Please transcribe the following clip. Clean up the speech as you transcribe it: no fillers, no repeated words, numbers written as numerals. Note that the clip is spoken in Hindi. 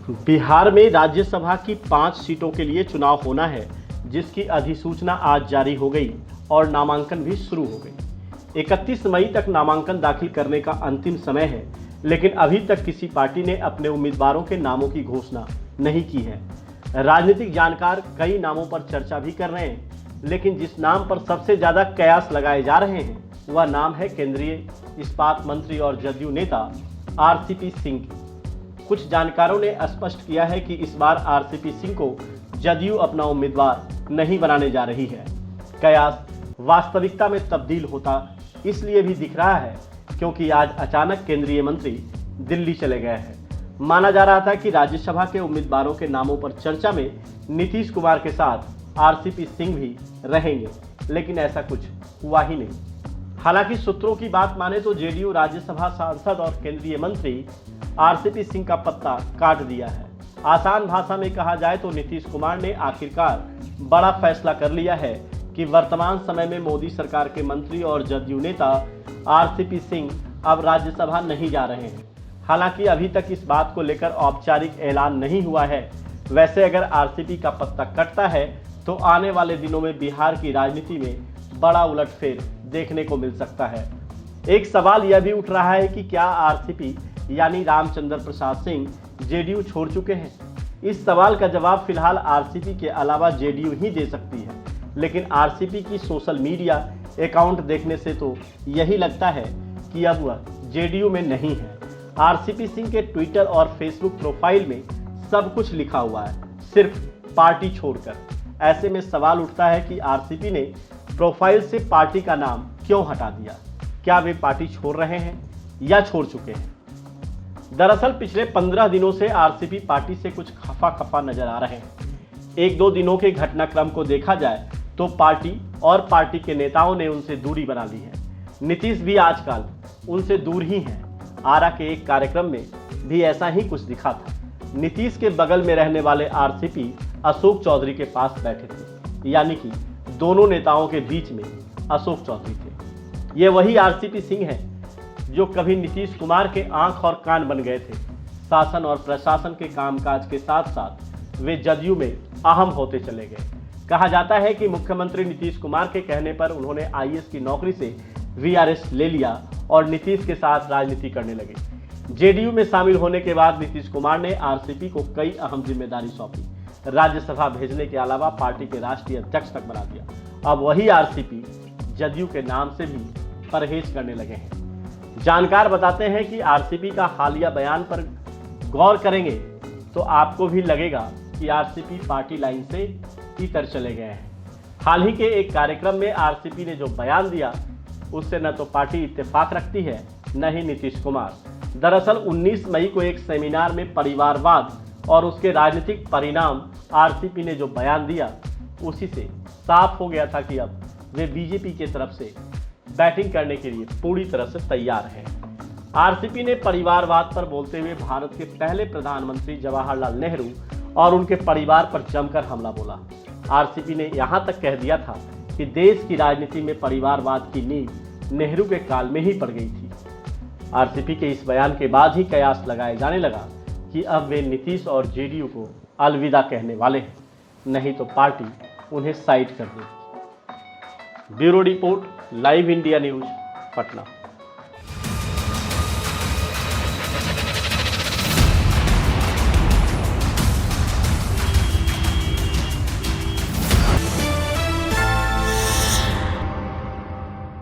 बिहार में राज्यसभा की 5 सीटों के लिए चुनाव होना है, जिसकी अधिसूचना आज जारी हो गई और नामांकन भी शुरू हो गई। 31 मई तक नामांकन दाखिल करने का अंतिम समय है, लेकिन अभी तक किसी पार्टी ने अपने उम्मीदवारों के नामों की घोषणा नहीं की है। राजनीतिक जानकार कई नामों पर चर्चा भी कर रहे हैं, लेकिन जिस नाम पर सबसे ज्यादा कयास लगाए जा रहे हैं वह नाम है केंद्रीय इस्पात मंत्री और जदयू नेता आरसीपी सिंह। कुछ जानकारों ने स्पष्ट किया है कि इस बार आरसीपी सिंह को जदयू अपना उम्मीदवार नहीं बनाने जा रही है। कयास वास्तविकता में तब्दील होता इसलिए भी दिख रहा है क्योंकि आज अचानक केंद्रीय मंत्री दिल्ली चले गए हैं। माना जा रहा था कि राज्यसभा के उम्मीदवारों के नामों पर चर्चा में नीतीश कुमार के साथ आरसीपी सिंह भी रहेंगे, लेकिन ऐसा कुछ हुआ ही नहीं। हालांकि सूत्रों की बात माने तो जेडीयू राज्यसभा सांसद और केंद्रीय मंत्री आरसीपी सिंह का पत्ता काट दिया है। आसान भाषा में कहा जाए तो नीतीश कुमार ने आखिरकार बड़ा फैसला कर लिया है कि वर्तमान समय में मोदी सरकार के मंत्री और जदयू नेता आरसीपी सिंह अब राज्यसभा नहीं जा रहे हैं। हालांकि अभी तक इस बात को लेकर औपचारिक ऐलान नहीं हुआ है। वैसे अगर आरसीपी का पत्ता कटता है तो आने वाले दिनों में बिहार की राजनीति में बड़ा उलटफेर देखने को मिल सकता है। एक सवाल यह भी उठ रहा है कि क्या आरसीपी यानी रामचंद्र प्रसाद सिंह जेडीयू छोड़ चुके हैं। इस सवाल का जवाब फिलहाल आरसीपी के अलावा जेडीयू ही दे सकती है, लेकिन आरसीपी की सोशल मीडिया अकाउंट देखने से तो यही लगता है कि अब वह जेडीयू में नहीं है। आरसीपी सिंह के ट्विटर और फेसबुक प्रोफाइल में सब कुछ लिखा हुआ है, सिर्फ पार्टी छोड़कर। ऐसे में सवाल उठता है कि आरसीपी ने प्रोफाइल से पार्टी का नाम क्यों हटा दिया। क्या वे पार्टी छोड़ रहे हैं या छोड़ चुके हैं? दरअसल पिछले 15 दिनों से आरसीपी पार्टी से कुछ खफा खफा नजर आ रहे हैं। 1-2 दिनों के घटनाक्रम को देखा जाए तो पार्टी और पार्टी के नेताओं ने उनसे दूरी बना ली है। नीतीश भी आजकल उनसे दूर ही हैं। आरा के एक कार्यक्रम में भी ऐसा ही कुछ दिखा था। नीतीश के बगल में रहने वाले आरसीपी अशोक चौधरी के पास बैठे थे, यानी कि दोनों नेताओं के बीच में अशोक चौधरी थे। ये वही आरसीपी सिंह है जो कभी नीतीश कुमार के आंख और कान बन गए थे। शासन और प्रशासन के कामकाज के साथ साथ वे जदयू में अहम होते चले गए। कहा जाता है कि मुख्यमंत्री नीतीश कुमार के कहने पर उन्होंने आईएएस की नौकरी से वीआरएस ले लिया और नीतीश के साथ राजनीति करने लगे। जेडीयू में शामिल होने के बाद नीतीश कुमार ने आरसीपी को कई अहम जिम्मेदारी सौंपी। राज्यसभा भेजने के अलावा पार्टी के राष्ट्रीय अध्यक्ष तक बना दिया। अब वही आरसीपी जदयू के नाम से भी परहेज करने लगे हैं। जानकार बताते हैं कि आरसीपी का हालिया बयान पर गौर करेंगे तो आपको भी लगेगा कि आरसीपी पार्टी लाइन से इतर चले गए हैं। हाल ही के एक कार्यक्रम में आरसीपी ने जो बयान दिया उससे न तो पार्टी इत्तेफाक रखती है, न ही नीतीश कुमार। दरअसल 19 मई को एक सेमिनार में परिवारवाद और उसके राजनीतिक परिणाम आरसीपी ने जो बयान दिया उसी से साफ हो गया था कि अब वे बीजेपी की तरफ से बैटिंग करने के लिए पूरी तरह से तैयार हैं। आरसीपी ने परिवारवाद पर बोलते हुए भारत के पहले प्रधानमंत्री जवाहरलाल नेहरू और उनके परिवार पर जमकर हमला बोला। आरसीपी ने यहां तक कह दिया था कि देश की राजनीति में परिवारवाद की नींव नेहरू के काल में ही पड़ गई थी। आरसीपी के इस बयान के बाद ही कयास लगाए जाने लगा कि अब वे नीतीश और जेडीयू को अलविदा कहने वाले हैं, नहीं तो पार्टी उन्हें साइड कर देगी। Bureau report, live India news, Patna.